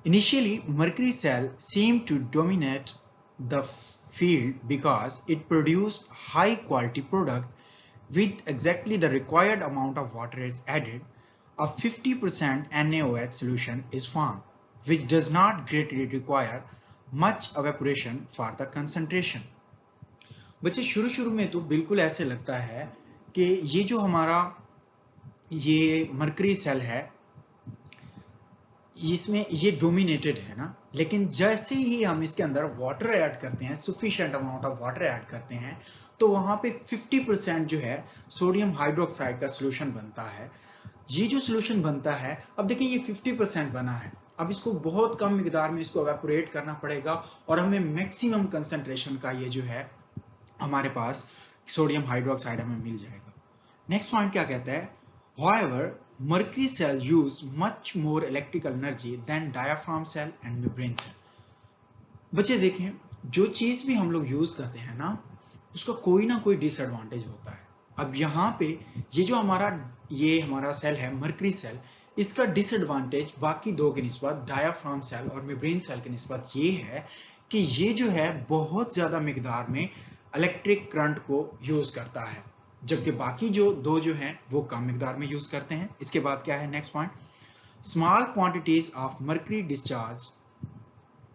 Initially mercury cell seemed to dominate the field because it produced high quality product with exactly the required amount of water is added. A 50% NaOH solution is formed, which does not greatly require much evaporation for the concentration. बच्चे शुरू में तो बिल्कुल ऐसे लगता है कि ये जो हमारा ये मरकरी सेल है इसमें ये डोमिनेटेड है ना, लेकिन जैसे ही हम इसके अंदर वाटर ऐड करते हैं, sufficient amount of water add करते हैं, तो वहां पे 50% जो है सोडियम हाइड्रोक्साइड का सोल्यूशन बनता है। ये जो सोल्यूशन बनता है, अब देखिए ये 50% बना है, अब इसको बहुत कम मिकदार में इसको एवेपोरेट करना पड़ेगा और हमें मैक्सिमम कंसंट्रेशन का ये जो है हमारे पास सोडियम हाइड्रोक्साइड हमें मिल जाएगा। नेक्स्ट पॉइंट क्या कहता है, however mercury cell use much more electrical energy than diaphragm cell and membrane cell. बच्चे देखें, जो चीज भी हम लोग यूज करते हैं ना उसका कोई ना कोई डिसएडवांटेज होता है। अब यहाँ पे ये जो हमारा सेल है मरकरी सेल, इसका डिसएडवांटेज बाकी दो के निस्बत डायाफ्राम सेल और मेम्ब्रेन सेल के निस्बत ये है कि ये जो है बहुत ज्यादा मिकदार में इलेक्ट्रिक करंट को यूज करता है, जबकि बाकी जो दो जो हैं वो कम मिकदार में यूज करते हैं। इसके बाद क्या है next point, small quantities of mercury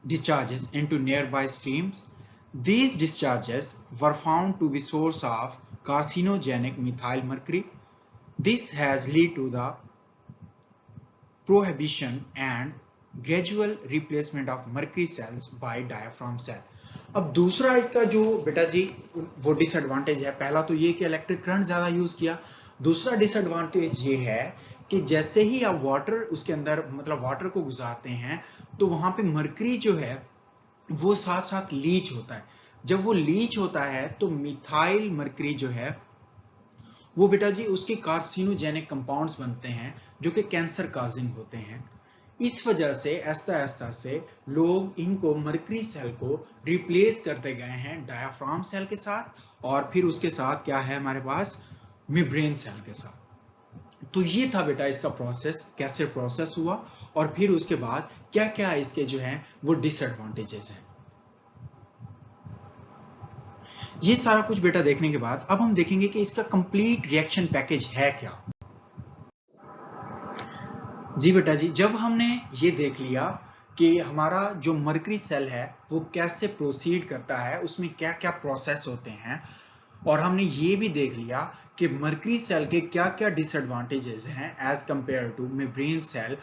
discharges into nearby streams. These discharges were found to be source of carcinogenic methyl mercury. This has led to the prohibition and gradual replacement of mercury cells by diaphragm cell. अब दूसरा इसका जो बेटा जी वो disadvantage है, पहला तो ये कि इलेक्ट्रिक करंट ज्यादा यूज किया, दूसरा डिसएडवांटेज ये है कि जैसे ही आप वाटर उसके अंदर मतलब वाटर को गुजारते हैं तो वहां पे मरकरी जो है वो साथ साथ लीच होता है। जब वो लीच होता है तो मिथाइल मरकरी जो है वो बेटा जी उसके कार्सिनोजेनिक कंपाउंड्स बनते हैं जो कि कैंसर काजिंग होते हैं। इस वजह से ऐसा ऐसा से लोग इनको मरकरी सेल को रिप्लेस करते गए हैं डायाफ्राम सेल के साथ, और फिर उसके साथ क्या है हमारे पास मेम्ब्रेन सेल के साथ। तो ये था बेटा इसका प्रोसेस, कैसे प्रोसेस हुआ और फिर उसके बाद क्या क्या इसके जो हैं वो डिसएडवांटेजेस हैं। ये सारा कुछ बेटा देखने के बाद अब हम देखेंगे कि इसका कंप्लीट रिएक्शन पैकेज है क्या। जी बेटा जी, जब हमने ये देख लिया कि हमारा जो मरकरी सेल है वो कैसे प्रोसीड करता है, उसमें क्या क्या प्रोसेस होते हैं, और हमने ये भी देख लिया कि मरकरी सेल के क्या क्या डिसएडवांटेजेस हैं as compare to membrane cell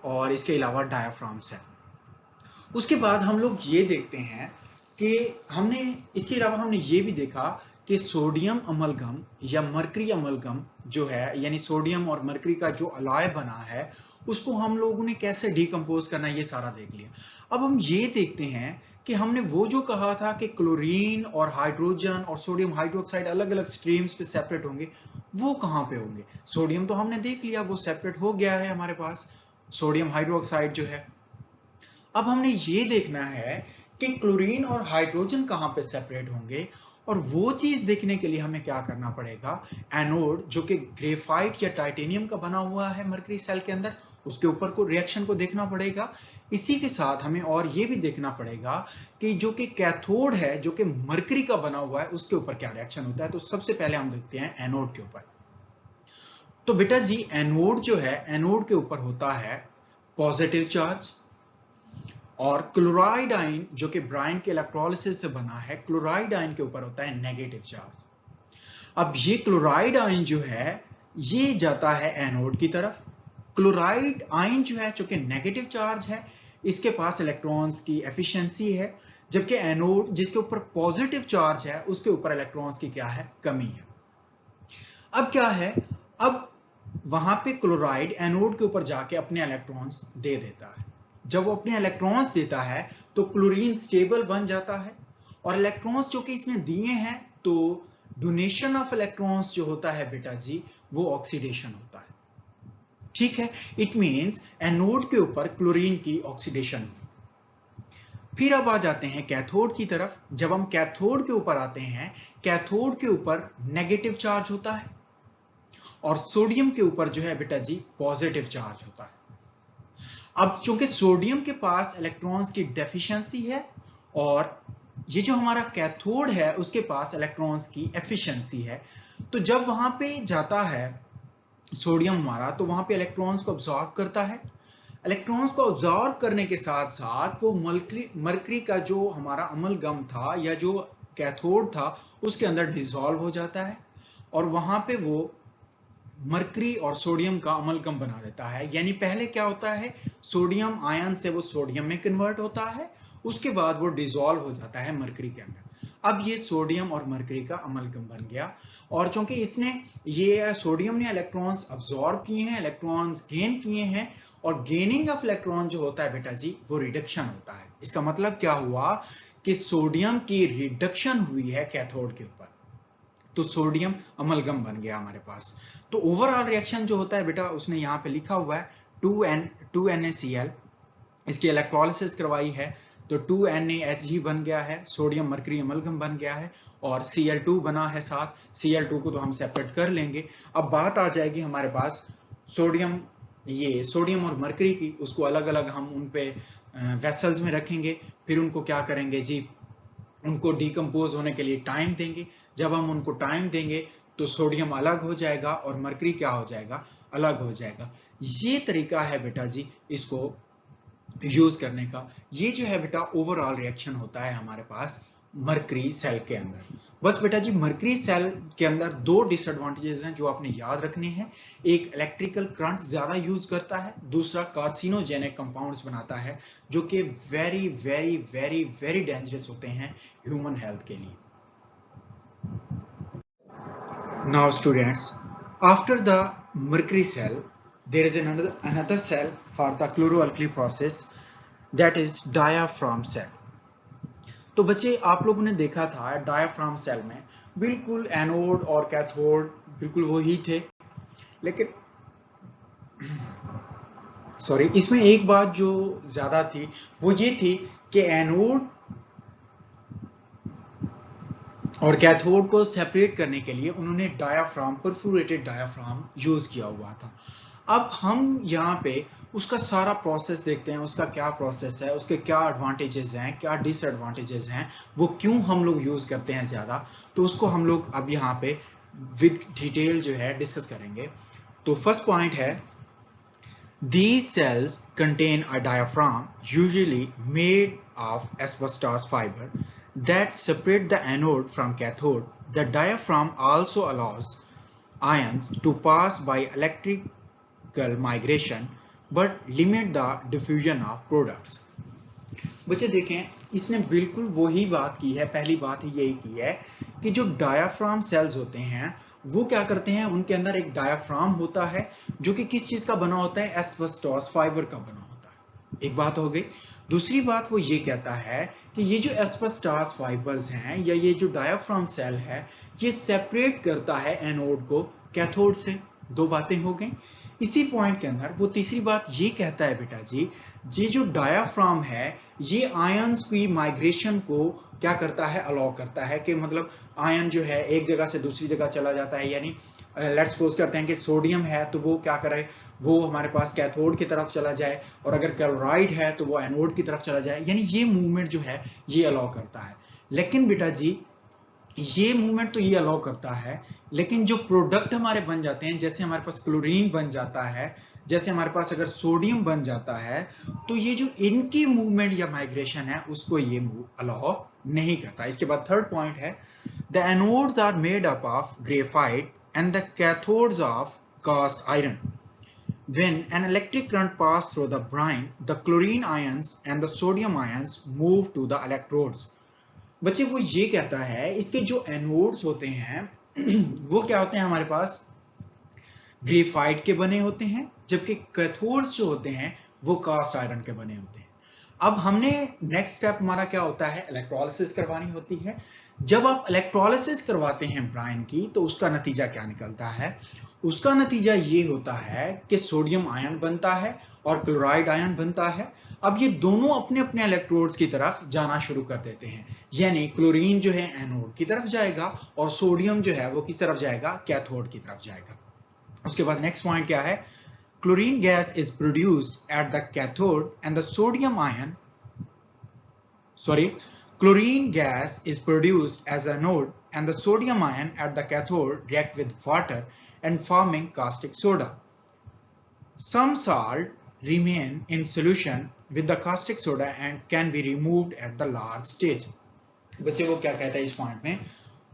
और इसके अलावा डायाफ्राम सेल। उसके बाद हम लोग ये देखते हैं कि इसके अलावा हमने ये भी देखा कि सोडियम अमलगम या मरकरी अमलगम जो है, यानी सोडियम और मरकरी का जो अलॉय बना है उसको हम लोगों ने कैसे डीकंपोज करना, ये सारा देख लिया। अब हम ये देखते हैं कि हमने वो जो कहा था कि क्लोरीन और हाइड्रोजन और सोडियम हाइड्रोक्साइड अलग अलग स्ट्रीम्स पे सेपरेट होंगे, वो कहाँ पे होंगे। सोडियम तो हमने देख लिया वो सेपरेट हो गया है हमारे पास, सोडियम हाइड्रोक्साइड जो है। अब हमने ये देखना है कि क्लोरीन और हाइड्रोजन कहाँ पे सेपरेट होंगे, और वो चीज देखने के लिए हमें क्या करना पड़ेगा, एनोड जो कि ग्रेफाइट या टाइटेनियम का बना हुआ है मरकरी सेल के अंदर, उसके ऊपर को रिएक्शन को देखना पड़ेगा। इसी के साथ हमें और ये भी देखना पड़ेगा कि जो कि कैथोड है जो कि मरकरी का बना हुआ है उसके ऊपर क्या रिएक्शन होता है। तो सबसे पहले हम देखते हैं एनोड के ऊपर। तो बेटा जी एनोड जो है, एनोड के ऊपर होता है पॉजिटिव चार्ज, और क्लोराइड आयन जो कि ब्राइन के इलेक्ट्रोलिसिस से बना है, क्लोराइड आयन के ऊपर होता है नेगेटिव चार्ज। अब ये क्लोराइड आयन जो है ये जाता है एनोड की तरफ। क्लोराइड आयन जो है जो कि नेगेटिव चार्ज है, इसके पास इलेक्ट्रॉन्स की एफिशिएंसी है, जबकि एनोड जिसके ऊपर पॉजिटिव चार्ज है उसके ऊपर इलेक्ट्रॉन्स की क्या है, कमी है। अब क्या है, अब वहां पे क्लोराइड एनोड के ऊपर जाके अपने इलेक्ट्रॉन्स दे देता है। जब वो अपने इलेक्ट्रॉन्स देता है तो क्लोरीन स्टेबल बन जाता है, और इलेक्ट्रॉन्स जो कि इसने दिए हैं, तो डोनेशन ऑफ इलेक्ट्रॉन्स जो होता है बेटा जी, वो ऑक्सीडेशन होता है। ठीक है, इट मींस एनोड के ऊपर क्लोरीन की ऑक्सीडेशन। फिर अब आ जाते हैं कैथोड की तरफ। जब हम कैथोड के ऊपर आते हैं, कैथोड के ऊपर नेगेटिव चार्ज होता है, और सोडियम के ऊपर जो है बेटा जी पॉजिटिव चार्ज होता है। अब चूंकि सोडियम के पास इलेक्ट्रॉन्स की डेफिशिएंसी है, और ये जो हमारा कैथोड है उसके पास इलेक्ट्रॉन्स की एफिशिएंसी है, तो जब वहां पे जाता है सोडियम हमारा, तो वहां पे इलेक्ट्रॉन्स को अब्सॉर्ब करता है। इलेक्ट्रॉन्स को अब्सॉर्ब करने के साथ साथ वो मरकरी का जो हमारा अमलगम था या जो कैथोड था उसके अंदर डिसॉल्व हो जाता है, और वहां पे वो मरकरी और सोडियम का अमलगम बना देता है। यानी पहले क्या होता है, सोडियम आयन से वो सोडियम में कन्वर्ट होता है, उसके बाद वो डिसॉल्व हो जाता है मरकरी के अंदर। अब ये सोडियम और मरकरी का अमलगम बन गया, और चूंकि इसने ये सोडियम ने इलेक्ट्रॉन्स अब्सॉर्ब किए हैं, इलेक्ट्रॉन्स गेन किए हैं, और गेनिंग ऑफ इलेक्ट्रॉन जो होता है बेटा जी वो रिडक्शन होता है। इसका मतलब क्या हुआ कि सोडियम की रिडक्शन हुई है कैथोड के ऊपर, तो सोडियम अमलगम बन गया हमारे पास। तो ओवरऑल रिएक्शन जो होता है बेटा, उसने यहाँ पे लिखा हुआ है 2NaCl, इसकी इलेक्ट्रोलिसिस करवाई है तो 2NaHg बन गया है, सोडियम मरकरी अमलगम बन गया है, और Cl2 बना है साथ। Cl2 को तो हम सेपरेट कर लेंगे। अब बात आ जाएगी हमारे पास सोडियम, ये सोडियम और मरकरी की, उसको अलग अलग हम उन पे वेसल्स में रखेंगे, फिर उनको क्या करेंगे जी, उनको डिकम्पोज होने के लिए टाइम देंगे। जब हम उनको टाइम देंगे तो सोडियम अलग हो जाएगा और मरकरी क्या हो जाएगा, अलग हो जाएगा। ये तरीका है बेटा जी इसको यूज करने का। ये जो है बेटा ओवरऑल रिएक्शन होता है हमारे पास मरकरी सेल के अंदर। बस बेटा जी मरकरी सेल के अंदर दो डिसएडवांटेजेस हैं जो आपने याद रखने हैं। एक इलेक्ट्रिकल करंट ज्यादा यूज करता है, दूसरा कार्सिनोजेनिक कंपाउंड्स बनाता है जो कि very very very very dangerous होते हैं ह्यूमन हेल्थ के लिए। Now students, after the mercury cell, there is another cell for the chloroalkali process, that is diaphragm cell. तो बच्चे आप लोगों ने देखा था डायाफ्राम सेल में बिल्कुल एनोड और कैथोड बिल्कुल वही थे, लेकिन सॉरी इसमें एक बात जो ज्यादा थी वो ये थी कि एनोड और कैथोड को सेपरेट करने के लिए उन्होंने डायाफ्राम, परफोरेटेड डायाफ्राम यूज किया हुआ था। अब हम यहाँ पे उसका सारा प्रोसेस देखते हैं, उसका क्या प्रोसेस है, उसके क्या एडवांटेजेस हैं, क्या डिसएडवांटेजेस हैं, वो क्यों हम लोग यूज करते हैं ज्यादा, तो उसको हम लोग अब यहाँ पे विद डिटेल जो है डिस्कस करेंगे। तो फर्स्ट पॉइंट है, these cells contain a diaphragm usually made of asbestos fiber that separate the anode from cathode. The diaphragm also allows ions to pass by electrical migration but limit the diffusion of products. बच्चे देखें इसने बिल्कुल वही बात की है, पहली बात यही की है कि जो डायाफ्राम सेल्स होते हैं वो क्या करते हैं, उनके अंदर एक डायाफ्राम होता है जो कि किस चीज का बना होता है, एस्बेस्टॉस फाइबर का बना होता है। एक बात हो गई। दूसरी बात वो ये कहता है कि ये जो एस्बेस्टॉस फाइबर्स हैं या ये जो डायाफ्राम सेल है ये सेपरेट करता है एनोड को कैथोड से। दो बातें हो गई। इसी पॉइंट के अंदर वो तीसरी बात ये कहता है बेटा जी, ये जो डायाफ्राम है ये आयंस की माइग्रेशन को क्या करता है, अलाउ करता है, कि मतलब आयन जो है एक जगह से दूसरी जगह चला जाता है। यानी लेट्स सपोज करते हैं कि सोडियम है तो वो क्या करे, वो हमारे पास कैथोड की तरफ चला जाए, और अगर क्लोराइड है तो वो एनोड की तरफ चला जाए। यानी ये मूवमेंट जो है ये अलाउ करता है। लेकिन बेटा जी ये मूवमेंट तो ये अलाउ करता है, लेकिन जो प्रोडक्ट हमारे बन जाते हैं, जैसे हमारे पास क्लोरीन बन जाता है, जैसे हमारे पास अगर सोडियम बन जाता है, तो ये जो इनकी मूवमेंट या माइग्रेशन है उसको ये अलाउ नहीं करता। इसके बाद थर्ड पॉइंट है, the anodes are made up of graphite and the cathodes of cast iron. When an electric current passes through the brine, the chlorine ions and the sodium ions move to the electrodes. बच्चे वो ये कहता है इसके जो anodes होते हैं वो क्या होते हैं हमारे पास, ग्रेफाइट के बने होते हैं, जबकि कैथोड्स जो होते हैं वो कास्ट आयरन के बने होते हैं। अब हमने नेक्स्ट स्टेप हमारा क्या होता है, इलेक्ट्रोलिसिस करवानी होती है। जब आप इलेक्ट्रोलिसिस करवाते हैं ब्रायन की, तो उसका नतीजा क्या निकलता है, उसका नतीजा ये होता है कि सोडियम आयन बनता है और क्लोराइड आयन बनता है। अब ये दोनों अपने अपने इलेक्ट्रोड्स की तरफ जाना शुरू कर देते हैं, यानी क्लोरीन जो है एनोड की तरफ जाएगा और सोडियम जो है वो किस तरफ जाएगा, कैथोड की तरफ जाएगा। उसके बाद नेक्स्ट पॉइंट क्या है, chlorine gas is produced at the cathode and the sodium ion, chlorine gas is produced as anode and the sodium ion at the cathode react with water and forming caustic soda. Some salt remain in solution with the caustic soda and can be removed at the large stage. बच्चे वो क्या कहता है इस point में,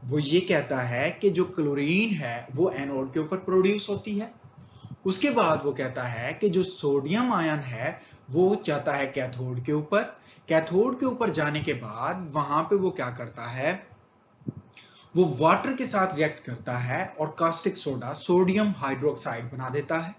वो ये कहता है कि जो क्लोरीन है वो एनोड के ऊपर प्रोड्यूस होती है, उसके बाद वो कहता है कि जो सोडियम आयन है वो जाता है कैथोड के ऊपर, कैथोड के ऊपर जाने के बाद वहां पे वो क्या करता है, वो वाटर के साथ रिएक्ट करता है और कास्टिक सोडा सोडियम हाइड्रोक्साइड बना देता है।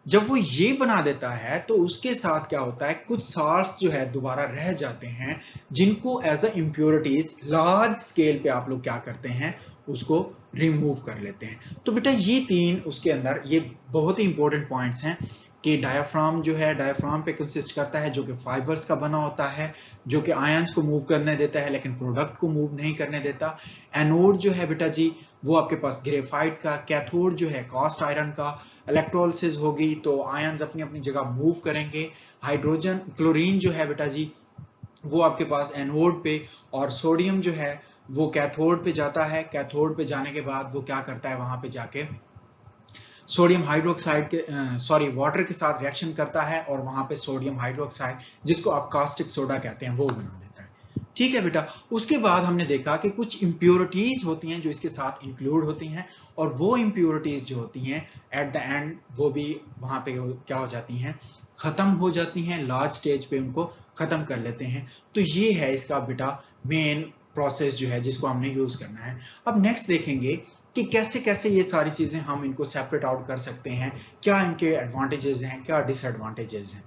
जब वो ये बना देता है तो उसके साथ क्या होता है, कुछ साल्ट्स जो है दोबारा रह जाते हैं, जिनको as a impurities large scale पे आप लोग क्या करते हैं, उसको रिमूव कर लेते हैं। तो बेटा ये तीन उसके अंदर ये बहुत ही इंपॉर्टेंट पॉइंट्स हैं कि डायाफ्राम जो है, डायाफ्राम पे कंसिस्ट करता है जो कि फाइबर्स का बना होता है, जो कि आयंस को मूव करने देता है लेकिन प्रोडक्ट को मूव नहीं करने देता। एनोड जो है बेटा जी वो आपके पास ग्रेफाइट का, कैथोड जो है कास्ट आयरन का। इलेक्ट्रोलिसिस होगी तो आयंस अपनी अपनी जगह मूव करेंगे। हाइड्रोजन क्लोरीन जो है बेटा जी वो आपके पास एनोड पे, और सोडियम जो है वो कैथोड पे जाता है। कैथोड पे जाने के बाद वो क्या करता है, वहां पे जाके सोडियम हाइड्रोक्साइड के वाटर के साथ रिएक्शन करता है और वहां पे सोडियम हाइड्रोक्साइड, जिसको आप कास्टिक सोडा कहते हैं, वो बना देता है। ठीक है बेटा। उसके बाद हमने देखा कि कुछ इम्प्योरिटीज होती हैं जो इसके साथ इंक्लूड होती हैं, और वो इम्प्योरिटीज जो होती हैं एट द एंड वो भी वहां पे क्या हो जाती हैं, खत्म हो जाती हैं, लार्ज स्टेज पे उनको खत्म कर लेते हैं। तो ये है इसका बेटा मेन प्रोसेस जो है जिसको हमने यूज करना है। अब नेक्स्ट देखेंगे कि कैसे कैसे ये सारी चीजें हम इनको सेपरेट आउट कर सकते हैं, क्या इनके एडवांटेजेस हैं, क्या डिसएडवांटेजेस हैं।